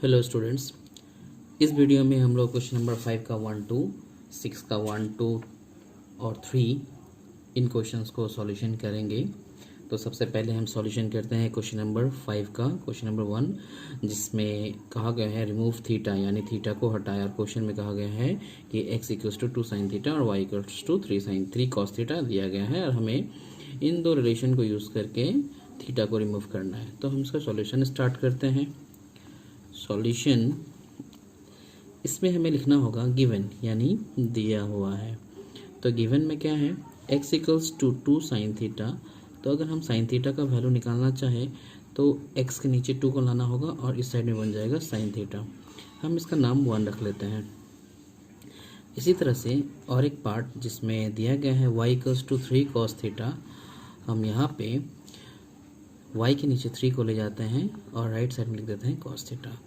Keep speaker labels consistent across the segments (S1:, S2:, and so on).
S1: Hello students, इस video में हम लोग क्वेश्चन नंबर 5 का 1 2, 6 का 1 2 और 3 इन क्वेश्चंस को सॉल्यूशन करेंगे। तो सबसे पहले हम सॉल्यूशन करते हैं क्वेश्चन नंबर 5 का, क्वेश्चन नंबर 1, जिसमें कहा गया है रिमूव थीटा, यानी थीटा को हटाया। और क्वेश्चन में कहा गया है कि x equals to 2 sine theta और y equals to 3 cos theta दिया गया है, और हमें इन दो रिलेशन को यूज़ करके थीटा को रिमूव करना है। तो हम इसका सॉल्यूशन स्टार्ट करते हैं। सॉल्यूशन, इसमें हमें लिखना होगा गिवन, यानी दिया हुआ है। तो गिवन में क्या है, x equals to 2 sine theta. तो अगर हम साइन थीटा का वैल्यू निकालना चाहे तो x के नीचे 2 को लाना होगा और इस साइड में बन जाएगा साइन थीटा। हम इसका नाम 1 रख लेते हैं। इसी तरह से और एक पार्ट जिसमें दिया गया है y equals to 3 cos theta, हम यहाँ पे y के नीचे 3 को ले जाते हैं और राइट साइड में लिख देते हैं कॉस थीटा,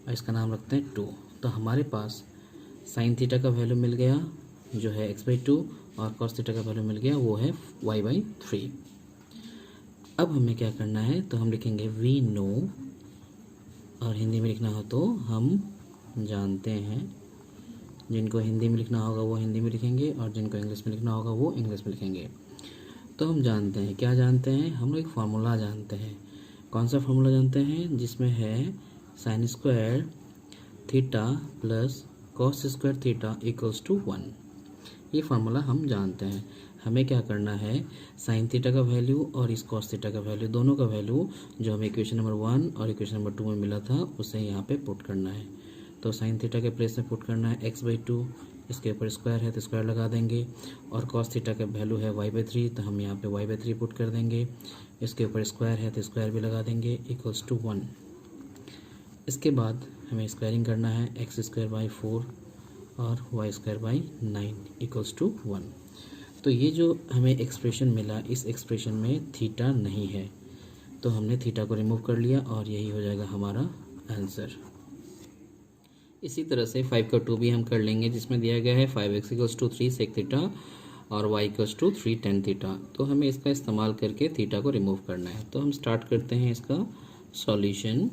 S1: और इसका नाम रखते हैं 2। तो हमारे पास साइन थीटा का वैल्यू मिल गया जो है x/2, और कॉस थीटा का वैल्यू मिल गया वो है y/3। अब हमें क्या करना है, तो हम लिखेंगे वी नो, और हिंदी में लिखना हो तो हम जानते हैं। जिनको हिंदी में लिखना होगा वो हिंदी में लिखेंगे, और जिनको इंग्लिश में लिखना होगा वो इंग्लिश में लिखेंगे। तो हम जानते हैं, क्या जानते हैं, हम लोग एक फार्मूला जानते हैं। कौन सा फार्मूला जानते हैं, जिसमें है sine square theta plus cos square theta equals to 1। ये फार्मूला हम जानते हैं। हमें क्या करना है, साइन थीटा का वैल्यू और इस कॉस थीटा का वैल्यू, दोनों का वैल्यू जो हमें इक्वेशन नंबर 1 और इक्वेशन नंबर 2 में मिला था उसे यहाँ पे पुट करना है। तो साइन थीटा के प्लेस में पुट करना है x/2, इसके ऊपर स्क्वायर है तो स्क्वायर लगा देंगे, और कॉस थीटा का वैल्यू है y/3, तो हम यहाँ पे y/3 पुट कर देंगे। इसके ऊपर स्क्वायर है तो स्क्वायर भी लगा देंगे, इक्वल्स टू 1। इसके बाद हमें स्क्वायरिंग करना है x²/4 और y²/9 इक्वल्स टू 1। तो ये जो हमें एक्सप्रेशन मिला, इस एक्सप्रेशन में थीटा नहीं है, तो हमने थीटा को रिमूव कर लिया और यही हो जाएगा हमारा आंसर। इसी तरह से 5 का 2 भी हम कर लेंगे, जिसमें दिया गया है 5x equals to 3 sec theta और y equals to 3 tan theta. तो हमें इसका इस्तेमाल करके थीटा को रिमूव करना है। तो हम स्टार्ट करते हैं इसका सॉल्यूशन।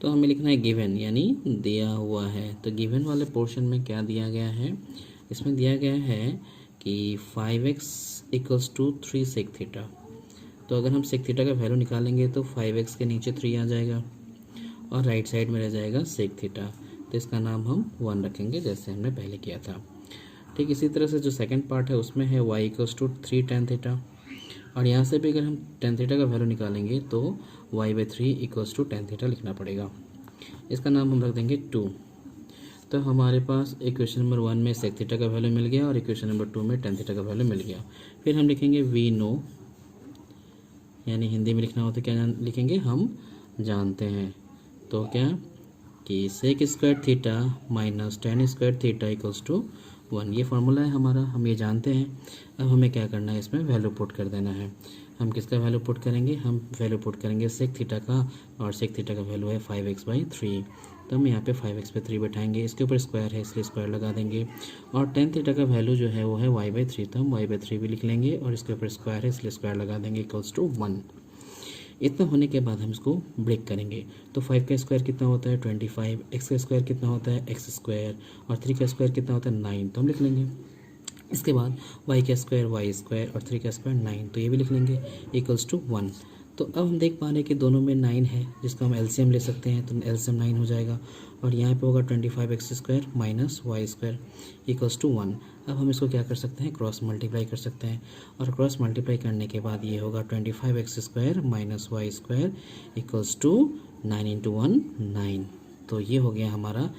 S1: तो हमें लिखना है गिवन, यानी दिया हुआ है। तो गिवन वाले पोर्शन में क्या दिया गया है, इसमें दिया गया है कि 5x equals to 3 sec theta. तो अगर हम सेक थीटा का वैल्यू निकालेंगे तो 5x के नीचे 3 आ जाएगा और राइट साइड में रह जाएगा सेक थीटा। तो इसका नाम हम 1 रखेंगे, जैसे हमने पहले किया था। ठीक इसी तरह से जो सेकंड पार्ट है उसमें है y equals to 3 tan theta, और यहाँ से भी अगर हम टेन थीटा का वैल्यू निकालेंगे तो y/3 equals to tan theta लिखना पड़ेगा। इसका नाम हम रख देंगे 2। तो हमारे पास इक्वेशन नंबर 1 में सेक थीटा का वैल्यू मिल गया और इक्वेशन नंबर 2 में टेन थीटा का वैल्यू मिल गया। फिर हम लिखेंगे वी नो, यानी हिंदी में लिखना हो तो क्या लिखेंगे, हम जानते हैं। तो क्या कि sec square theta minus tan square theta equals to 1। ये फार्मूला है हमारा, हम ये जानते हैं। अब हमें क्या करना है, इसमें वैल्यू पुट कर देना है। हम किसका वैल्यू पुट करेंगे, हम वैल्यू पुट करेंगे सेक थीटा का, और सेक थीटा का वैल्यू है 5x/3। तो हम यहाँ पे 5x/3 बैठाएंगे, इसके ऊपर स्क्वायर है इसलिए स्क्वायर लगा देंगे, और टेन थीटा का वैल्यू जो है वो है y/3, तो हम y/3 भी लिख लेंगे, और इसके ऊपर स्क्वायर है इसलिए स्क्वायर लगा देंगे, इक्वल्स टू 1। इतना होने के बाद हम इसको ब्रेक करेंगे। तो 5 का स्क्वायर कितना होता है 25, x का स्क्वायर कितना होता है x², और 3 का स्क्वायर कितना होता है 9, तो हम लिख लेंगे। इसके बाद y का स्क्वायर y² और 3 का स्क्वायर 9, तो ये भी लिख लेंगे, इक्वल्स टू 1। तो अब हम देख पा रहे हैं कि दोनों में 9 है, जिसका हम एलसीएम ले सकते हैं, तो एलसीएम 9 हो जाएगा, और यहाँ पे होगा 25x² minus y² equals to 1। अब हम इसको क्या कर सकते हैं, क्रॉस मल्टीप्लाई कर सकते हैं, और क्रॉस मल्टीप्लाई करने के बाद ये होगा 25x² minus y² equals to 9 into 1 9। तो ये हो गया हमारा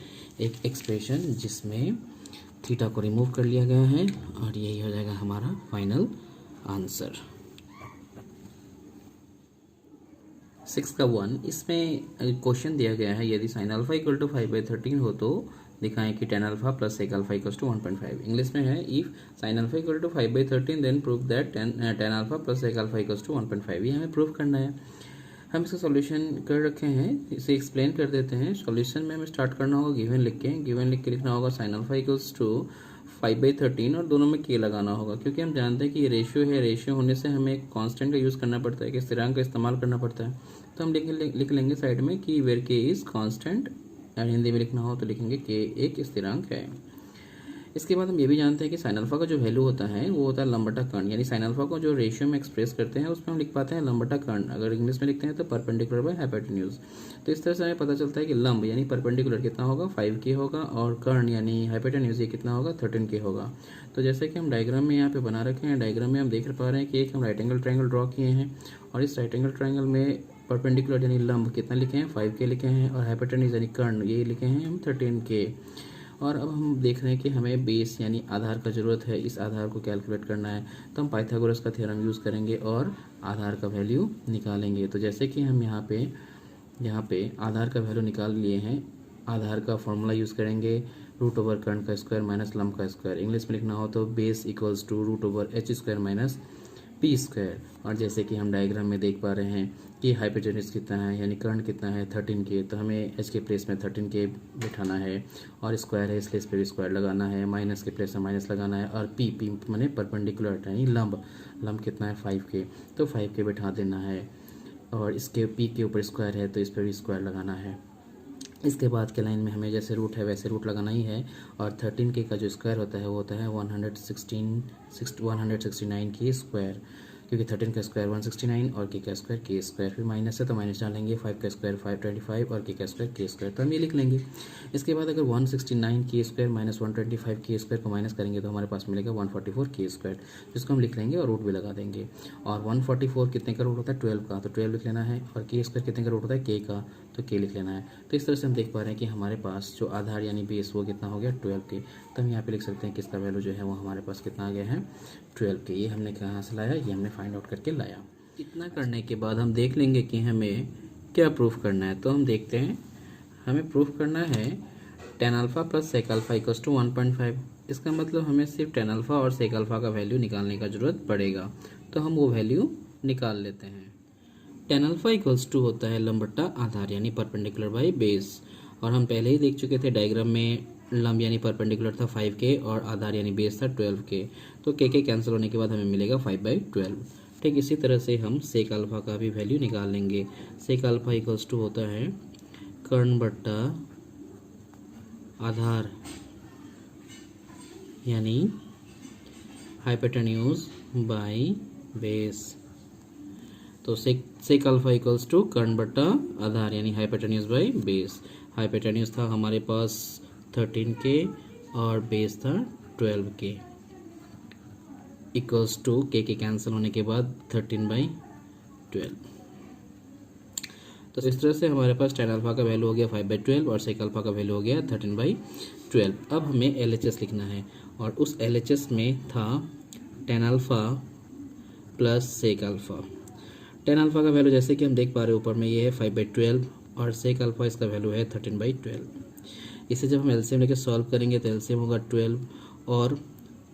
S1: एक एक्सप्रेशन जिसमें थीटा को रिमूव कर लिया गया है, और यही हो जाएगा हमारा फाइनल आंसर। 6 का 1, इसमें क्वेश्चन दिया गया है यदि साइन अल्फा इक्वल टू 5/13 हो तो दिखाएं कि tan alpha plus sec alpha equal to 1.5। English में है if sine alpha equal to 5/13 then prove that tan alpha plus sec alpha equal to 1.5। ये हमें प्रूव करना है। हम इसका सॉल्यूशन कर रखे हैं, इसे एक्सप्लेन कर देते हैं। सॉल्यूशन में हमें स्टार्ट करना होगा गिवन लिख के लिखना होगा साइन अल्फा इक्वल्स टू 5/13, और दोनों में के लगाना होगा, क्योंकि हम जानते हैं कि ये रेशियो है। रेशियो होने से हमें एक कांस्टेंट का यूज़ करना पड़ता है, कि स्थिरांक का इस्तेमाल करना पड़ता है। तो हम लिख लेंगे साइड में कि वेयर के इज़ कांस्टेंट और हिंदी में लिखना हो तो लिखेंगे के एक स्थिरांक है। इसके बाद हम ये भी जानते हैं कि साइन अल्फा का जो वैल्यू होता है वो होता है लंब बटा कर्ण, यानी साइन अल्फा को जो रेशियो में एक्सप्रेस करते हैं उसमें हम लिख पाते हैं लंब बटा कर्ण, अगर इंग्लिश में लिखते हैं तो परपेंडिकुलर बाय हाइपोटेन्यूज। तो इस तरह से हमें पता चलता है कि लंब यानी परपेंडिकुलर कितना होगा 5k होगा, और कर्ण यानी हाइपोटेन्यूज ये कितना होगा 13k होगा। तो जैसे कि हम डायग्राम में यहाँ पे बना रखे हैं, डायग्राम में हम देख पा रहे हैं कि एक हम राइट एंगल ट्रायंगल ड्रॉ किए हैं, और इस राइट एंगल ट्रायंगल में परपेंडिकुलर यानी लंब कितना लिखे हैं 5k लिखे हैं, और हाइपोटेन्यूज यानी कर्ण ये लिखे हैं हम 13k। और अब हम देख रहे हैं कि हमें बेस यानी आधार का ज़रूरत है, इस आधार को कैलकुलेट करना है, तो हम पाइथागोरस का थ्योरम यूज़ करेंगे और आधार का वैल्यू निकालेंगे। तो जैसे कि हम यहाँ पे आधार का वैल्यू निकाल लिए हैं, आधार का फॉर्मूला यूज़ करेंगे √ कर्ण का स्क्वायर माइनस लंब का स्क्वायर, इंग्लिश में लिखना हो तो base equals to √h² minus p²। और जैसे कि हम डायग्राम में देख पा रहे हैं कि हाइपोटेन्यूज कितना है यानी कर्ण कितना है 13k, तो हमें h के प्लेस में 13k बिठाना है, और स्क्वायर है इसलिए इस पर भी स्क्वायर लगाना है, माइनस के प्लेस में माइनस लगाना है, और p माने परपेंडिकुलर यानी लंब कितना है 5k, तो 5k बिठा देना है, और इसके p के ऊपर स्क्वायर है तो इस पर भी स्क्वायर लगाना है। इसके बाद के लाइन में हमें जैसे रूट है वैसे रूट लगाना ही है, और 13k का जो स्क्वायर होता है वो होता है 169 स्क्वायर, क्योंकि 13 का स्क्वायर 169 और k का स्क्वायर फिर माइनस है तो माइनस डालेंगे, 5 का स्क्वायर 525 और k का स्क्वायर तो हम ये लिख लेंगे। इसके बाद अगर 169k square minus 125k square को माइनस करेंगे तो हमारे पास मिलेगा 144k स्क्वायर, जिसको हम लिख लेंगे और रूट भी लगा देंगे। और 144 कितने का रूट होता है 12 का, तो 12 लिख लेना है, और k स्क्वायर कितने का रूट होता है k का, तो k लिख लेना है। तो इस तरह से हम देख पा रहे हैं कि हमारे पास जो आधार यानी बेस वो कितना हो गया 12k, तो हम यहाँ पे लिख सकते हैं कि इसका वैल्यू जो है वो हमारे पास कितना आ गया है 12k। ये हमने कहाँ से लाया, ये हमने फाइंड आउट करके लाया। इतना करने के बाद हम देख लेंगे कि हमें क्या प्रूफ करना है। तो हम देखते हैं, हमें प्रूफ करना है tan alpha plus sec alpha equals to 1.5। इसका मतलब हमें सिर्फ tan अल्फा और sec अल्फा का वैल्यू निकालने का ज़रूरत पड़ेगा, तो हम वो वैल्यू निकाल लेते हैं। tan अल्फा इक्वल्स टू होता है लंब बटा आधार यानी परपेंडिकुलर बाई बेस, और हम पहले ही देख चुके थे डायग्राम में लंब यानी परपेंडिकुलर था 5k और आधार यानी बेस था 12k, तो k कैंसिल होने के बाद हमें मिलेगा 5/12। ठीक इसी तरह से हम सेक अल्फा का भी वैल्यू निकाल लेंगे। सेक अल्फा इक्वल्स टू होता है कर्ण बट्टा आधार यानी हाइपोटेन्यूज बाई बेस। तो सेक अल्फा इक्वल्स टू कर्ण बट्टा आधार यानी हाइपोटेन्यूज बाई बेस। हाइपोटेन्यूज था हमारे पास 13k और बेस था 12k, इक्वल्स टू k के कैंसिल होने के बाद 13/12। तो इस तरह से हमारे पास tan अल्फा का वैल्यू हो गया 5/12 और sec अल्फा का वैल्यू हो गया 13/12। अब हमें LHS लिखना है, और उस LHS में था tan alpha plus sec alpha. tan alpha का वैल्यू जैसे कि हम देख पा रहे हैं ऊपर में ये है 5/12, और sec अल्फा इसका वैल्यू है 13/12। इसे जब हम एलसीएम लेके सॉल्व करेंगे तो एलसीएम होगा 12, और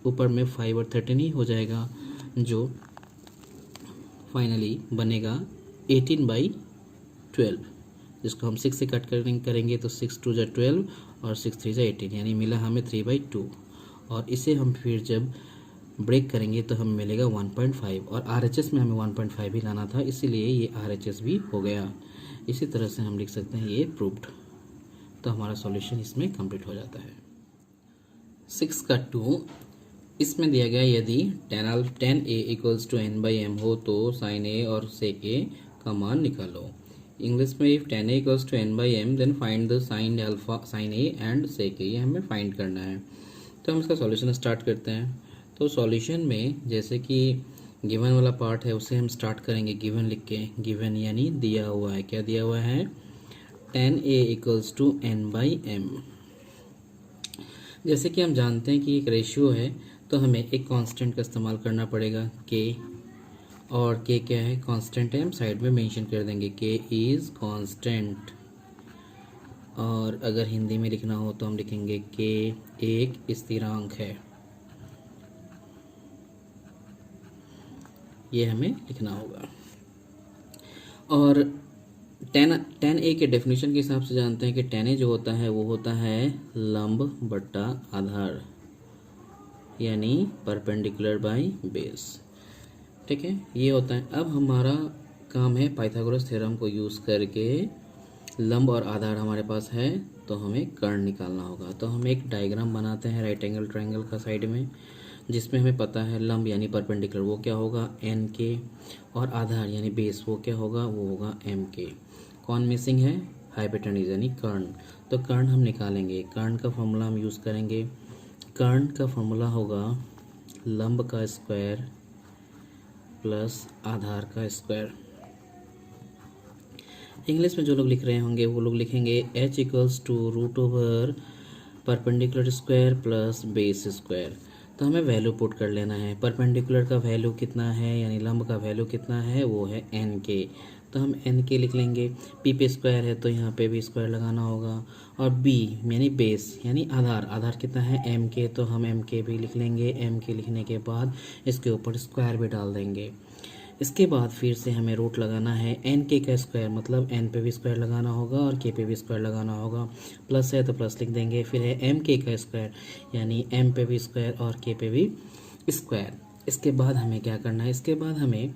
S1: ऊपर में 5 और 13 ही हो जाएगा, जो फाइनली बनेगा 18/12, जिसको हम 6 से कट करेंगे तो 6 2 जा 12 और 6 3 जा 18, यानी मिला हमें 3/2। और इसे हम फिर जब ब्रेक करेंगे तो हमें मिलेगा 1.5, और RHS में हमें 1.5 ही लाना था, इसीलिए ये RHS भी हो गया। इसी तरह से हम लिख सकते हैं ये प्रूव्ड, तो हमारा सॉल्यूशन इसमें कंप्लीट हो जाता है। 6 का 2 इसमें दिया गया यदि tan a equals to n/m हो तो sin a और sec a का मान निकालो। इंग्लिश में if tan a equals to n/m then find the sin a and sec a, ये हमें फाइंड करना है। तो हम इसका सॉल्यूशन स्टार्ट करते हैं। तो सॉल्यूशन में जैसे कि गिवन वाला पार्ट है उसे हम स्टार्ट करेंगे गिवन लिख के। गिवन यानी दिया हुआ है, क्या दिया हुआ है tan a equals to n/m। जैसे कि हम जानते हैं कि एक रेशियो है तो हमें एक कांस्टेंट का इस्तेमाल करना पड़ेगा k, और k क्या है कांस्टेंट है, हम साइड में मेंशन कर देंगे k इज़ कांस्टेंट। और अगर हिंदी में लिखना हो तो हम लिखेंगे k एक स्थिरांक है, ये हमें लिखना होगा। और tan a के डेफिनेशन के हिसाब से जानते हैं कि tan a जो होता है वो होता है लंब बट्टा आधार यानी परपेंडिकुलर बाई बेस। ठीक है, ये होता है। अब हमारा काम है पाइथागोरस थ्योरम को यूज़ करके लंब और आधार हमारे पास है, तो हमें कर्ण निकालना होगा। तो हम एक डायग्राम बनाते हैं राइट एंगल ट्रायंगल का साइड में, जिसमें हमें पता है लंब यानी परपेंडिकुलर वो क्या होगा एन के, और आधार यानी बेस वो क्या होगा, वो होगा एम के। कौन मिसिंग है, हाइपोटेन्यूज यानी कर्ण। तो कर्ण हम निकालेंगे, कर्ण का फॉर्मूला हम यूज़ करेंगे। कर्ण का फॉर्मूला होगा लंब का स्क्वायर प्लस आधार का स्क्वायर। इंग्लिश में जो लोग लिख रहे होंगे वो लोग लिखेंगे h equals to root over perpendicular square plus base square. तो हमें वैल्यू पुट कर लेना है। परपेंडिकुलर का वैल्यू कितना है यानी लंब का वैल्यू कितना है, वो है एन के। तो हम एन के लिख लेंगे। पी पे स्क्वायर है तो यहाँ पे भी स्क्वायर लगाना होगा, और बी यानी बेस यानी आधार, आधार कितना है एम के, तो हम एम के भी लिख लेंगे। एम के लिखने के बाद इसके ऊपर स्क्वायर भी डाल देंगे। इसके बाद फिर से हमें रूट लगाना है एन के का स्क्वायर, मतलब एन पे भी स्क्वायर लगाना होगा और के पे भी स्क्वायर लगाना होगा। प्लस है तो प्लस लिख देंगे। फिर है एम के का स्क्वायर यानी एम पे भी स्क्वायर और के पे भी स्क्वायर। इसके बाद हमें क्या करना है, इसके बाद हमें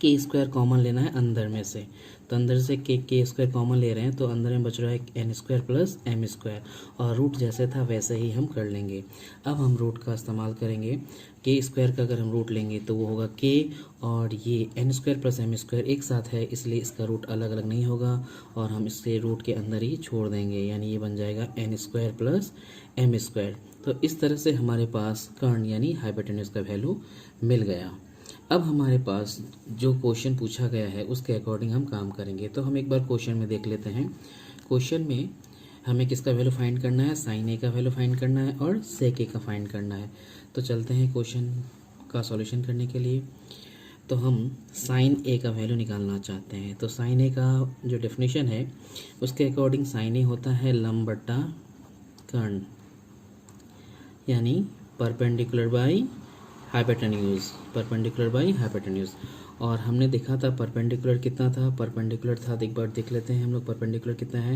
S1: के स्क्वायर कॉमन लेना है अंदर में से। तो अंदर से के स्क्वायर कॉमन ले रहे हैं, तो अंदर में बच रहा है N square plus M square, और रूट जैसे था वैसे ही हम कर लेंगे। अब हम रूट का इस्तेमाल करेंगे। के स्क्वायर का अगर हम रूट लेंगे तो वो होगा के, और ये N square plus M square एक साथ है इसलिए इसका रूट अलग अलग नहीं होगा, और हम इससे रूट के अंदर ही छोड़ देंगे, यानी ये बन जाएगा N square plus M square. तो इस तरह से हमारे पास कर्ण यानी हाइपोटेन्यूज का वैल्यू मिल गया। अब हमारे पास जो क्वेश्चन पूछा गया है उसके अकॉर्डिंग हम काम करेंगे। तो हम एक बार क्वेश्चन में देख लेते हैं। क्वेश्चन में हमें किसका वैल्यू फाइंड करना है, साइन ए का वैल्यू फाइंड करना है और सेक ए का फाइंड करना है। तो चलते हैं क्वेश्चन का सॉल्यूशन करने के लिए। तो हम साइन ए का वैल्यू निकालना चाहते हैं। तो साइन ए का जो डेफिनेशन है उसके अकॉर्डिंग साइन ए होता है लंब बट्टा कर्ण, यानी perpendicular by hypotenuse, perpendicular by hypotenuse. और हमने देखा था परपेंडिकुलर कितना था, परपेंडिकुलर था, एक बार देख लेते हैं हम लोग परपेंडिकुलर कितना है।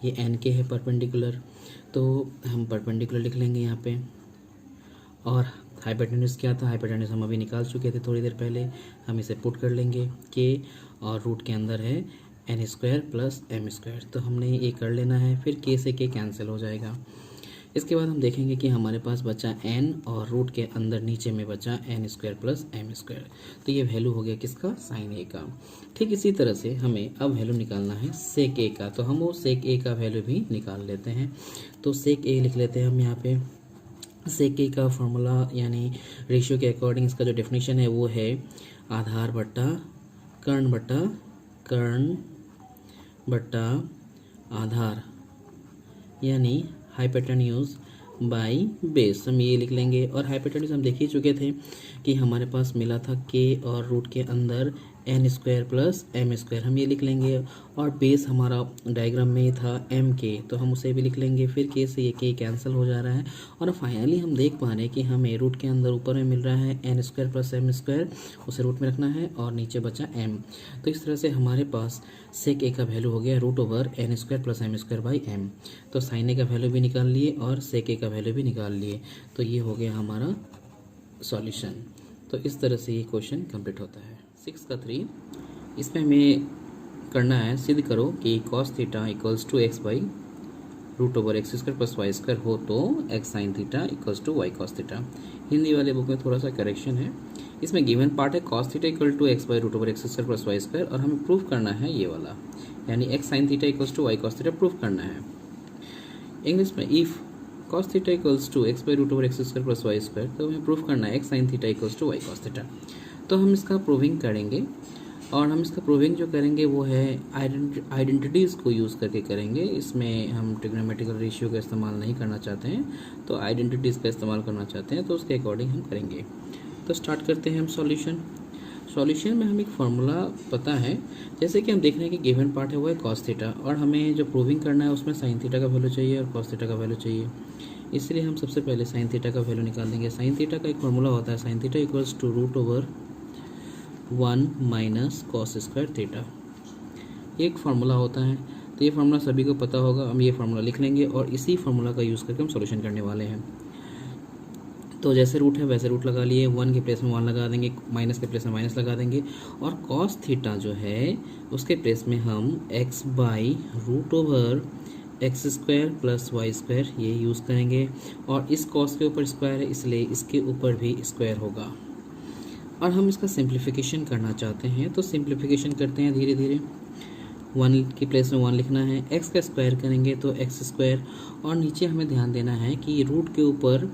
S1: ये एन के है परपेंडिकुलर, तो हम परपेंडिकुलर लिख लेंगे यहाँ पे। और हाइपोटेन्यूज क्या था, हाइपोटेन्यूज हम अभी निकाल चुके थे थोड़ी देर पहले, हम इसे पुट कर लेंगे के, और रूट के अंदर है N square plus M square. तो हमने ये कर लेना है, फिर के से के कैंसिल हो जाएगा। इसके बाद हम देखेंगे कि हमारे पास बचा n और रूट के अंदर नीचे में बचा N square plus M square. तो ये वैल्यू हो गया किसका, साइन ए का। ठीक इसी तरह से हमें अब वैल्यू निकालना है सेक ए का। तो हम वो सेक ए का वैल्यू भी निकाल लेते हैं। तो सेक ए लिख लेते हैं हम यहाँ पे। सेक ए का फॉर्मूला यानी रेशियो के अकॉर्डिंग इसका जो डेफिनेशन है वो है आधार बट्टा कर्ण बट्टा आधार, यानी हाइपोटेन्यूज बाई बेस, हम ये लिख लेंगे। और हाइपोटेन्यूज हम देख ही चुके थे कि हमारे पास मिला था के और रूट के अंदर N square plus M square, हम ये लिख लेंगे। और बेस हमारा डायग्राम में ही था एम के, तो हम उसे भी लिख लेंगे। फिर के से ये के कैंसिल हो जा रहा है, और फाइनली हम देख पा रहे हैं कि हमें रूट के अंदर ऊपर में मिल रहा है N square plus M square, उसे रूट में रखना है, और नीचे बचा एम। तो इस तरह से हमारे पास सेक ए का वैल्यू हो गया root over N square plus M square by M. तो साइन ए का वैल्यू भी निकाल लिए और सेक ए का वैल्यू भी निकाल लिए। तो ये हो गया हमारा सॉल्यूशन। तो इस तरह से ये क्वेश्चन कंप्लीट होता है। 6 का 3, इसमें हमें करना है सिद्ध करो कि cos theta equals to X by root over x square plus Y square हो तो X sine theta equals to Y cos theta. Hindi वाले बुक में थोड़ा सा करेक्शन है। इसमें गिवन पार्ट है cos theta equal to X by root over x square plus Y square, और हमें प्रूफ करना है ये वाला, यानी X sine theta equals to Y cos theta proof करना है। इंग्लिश में if cos theta equals to X by root over x square plus Y square, तो हमें प्रूफ करना है X sine theta equals to Y cos theta. तो हम इसका प्रूविंग करेंगे, और हम इसका प्रूविंग जो करेंगे वो है आइडेंटिटीज़ को यूज़ करके करेंगे। इसमें हम ट्रिग्नोमेट्रिकल रेशियो का इस्तेमाल नहीं करना चाहते हैं, तो आइडेंटिटीज़ का इस्तेमाल करना चाहते हैं, तो उसके अकॉर्डिंग हम करेंगे। तो स्टार्ट करते हैं हम सॉल्यूशन में हमें एक फार्मूला पता है, जैसे कि हम देख रहे हैं कि गिवन पार्ट है वो है कॉस थीटा, और हमें जो प्रूविंग करना है उसमें साइन थीटा का वैल्यू चाहिए और कॉस थीटा का वैल्यू चाहिए। इसलिए हम सबसे पहले साइन थीटा का वैल्यू निकाल देंगे। साइन थीटा का एक फार्मूला होता है sine theta equals to root over 1 minus cos square theta, एक फार्मूला होता है। तो ये फार्मूला सभी को पता होगा, हम ये फार्मूला लिख लेंगे और इसी फार्मूला का यूज़ करके हम सॉल्यूशन करने वाले हैं। तो जैसे रूट है वैसे रूट लगा लिए, 1 के प्लेस में 1 लगा देंगे, माइनस के प्लेस में माइनस लगा देंगे, और कॉस थीटा जो है उसके प्लेस में हम x by root over x square plus Y square ये यूज़ करेंगे। और इस कॉस के ऊपर स्क्वायर है इसलिए इसके ऊपर भी स्क्वायर होगा। और हम इसका सिंप्लीफिकेशन करना चाहते हैं तो सिंप्लीफिकेशन करते हैं धीरे धीरे। 1 की प्लेस में 1 लिखना है, x का स्क्वायर करेंगे तो एक्स स्क्वायर, और नीचे हमें ध्यान देना है कि रूट के ऊपर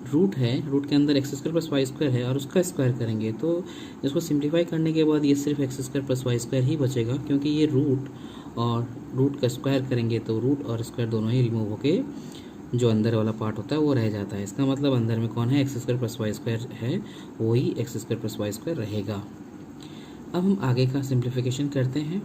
S1: रूट है, रूट के अंदर x square plus Y square है और उसका स्क्वायर करेंगे तो इसको सिंप्लीफाई करने के बाद ये सिर्फ X square plus Y square ही बचेगा, क्योंकि ये रूट और रूट का स्क्वायर करेंगे तो रूट और स्क्वायर दोनों ही रिमूव होके जो अंदर वाला पार्ट होता है वो रह जाता है। इसका मतलब अंदर में कौन है, x square plus Y square है, वही x square plus Y square रहेगा। अब हम आगे का सिंप्लीफिकेशन करते हैं।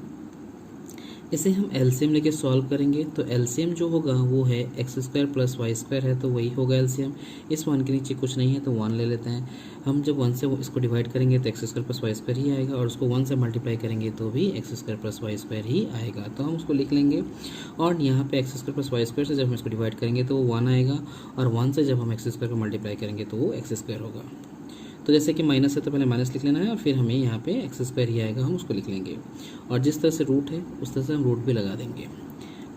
S1: इसे हम एलसीएम लेके सॉल्व करेंगे तो एलसीएम जो होगा वो है x square plus Y square है तो वही होगा एलसीएम। इस 1 के नीचे कुछ नहीं है तो 1 ले लेते हैं। हम जब 1 से इसको डिवाइड करेंगे तो X square plus Y square ही आएगा, और उसको 1 से मल्टीप्लाई करेंगे तो भी X square plus Y square ही आएगा, तो हम उसको लिख लेंगे। और यहाँ पे X square plus Y square से जब हम इसको डिवाइड करेंगे तो वो 1 आएगा, और 1 से जब हम एक्स स्क्वायर को मल्टीप्लाई करेंगे तो वो एक्स स्क्वायर होगा। तो जैसे कि माइनस है तो पहले माइनस लिख लेना है और फिर हमें यहाँ पे एक्स स्क्वायर ही आएगा, हम उसको लिख लेंगे। और जिस तरह से रूट है उस तरह से हम रूट भी लगा देंगे।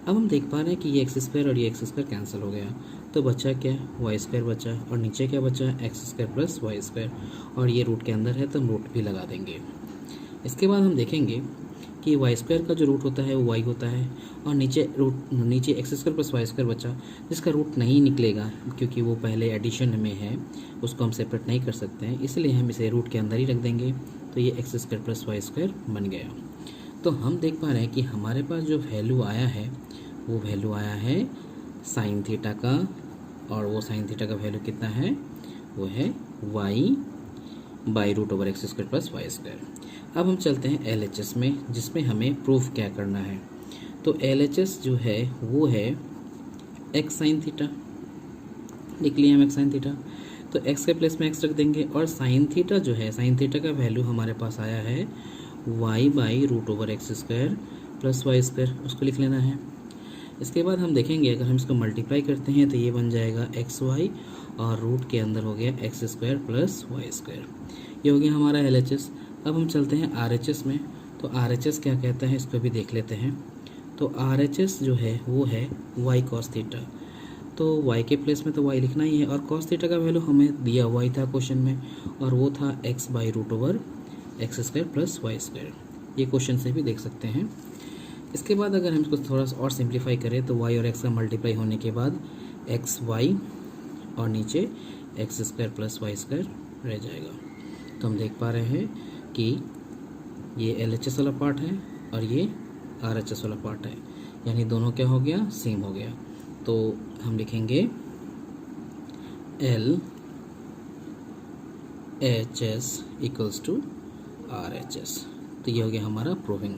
S1: अब हम देख पा रहे हैं कि ये एक्स स्क्वायर और ये एक्स स्क्वायर कैंसिल हो गया, तो बचा क्या, वाई स्क्वायर बचा, और नीचे क्या बचा, x square plus Y square, और ये रूट के अंदर है तो हम रूट भी लगा देंगे। इसके बाद हम देखेंगे कि वाई स्क्वायर का जो रूट होता है वो वाई होता है, और नीचे x square plus Y square बचा जिसका रूट नहीं निकलेगा क्योंकि वो पहले एडिशन में है, उसको हम सेपरेट नहीं कर सकते हैं, इसलिए हम इसे रूट के अंदर ही रख देंगे। तो ये x square plus Y square बन गया। तो हम देख पा रहे हैं कि हमारे पास जो वैल्यू आया है वो वैल्यू आया है साइन थीटा का, और वो साइन थीटा का वैल्यू कितना है, वो है y by root over x square plus Y square. अब हम चलते हैं LHS में, जिसमें हमें प्रूफ क्या करना है। तो LHS जो है वो है एक्स साइन थीटा, लिख लिया हम एक्स साइन थीटा, तो एक्स के प्लेस में एक्स रख देंगे, और साइन थीटा जो है, साइन थीटा का वैल्यू हमारे पास आया है y by root over x square plus Y square, उसको लिख लेना है। इसके बाद हम देखेंगे अगर हम इसको मल्टीप्लाई करते हैं तो ये बन जाएगा एक्स वाई, और रूट के अंदर हो गया x square plus Y square, ये हो गया हमारा LHS। अब हम चलते हैं RHS में, तो RHS क्या कहता है इसको भी देख लेते हैं। तो RHS जो है वो है वाई कॉस थीटा, तो वाई के प्लेस में तो वाई लिखना ही है, और कॉस थीटा का वैल्यू हमें दिया हुआ ही था क्वेश्चन में, और वो था x by root over x square plus Y square, ये क्वेश्चन से भी देख सकते हैं। इसके बाद अगर हम इसको थोड़ा सा और सिंप्लीफाई करें तो वाई और एक्स का मल्टीप्लाई होने के बाद एक्स वाई और नीचे x square plus Y square रह जाएगा। तो हम देख पा रहे हैं कि ये LHS वाला पार्ट है और ये RHS वाला पार्ट है, यानी दोनों क्या हो गया, सेम हो गया। तो हम लिखेंगे LHS इक्वल्स टू RHS, तो ये हो गया हमारा प्रूविंग।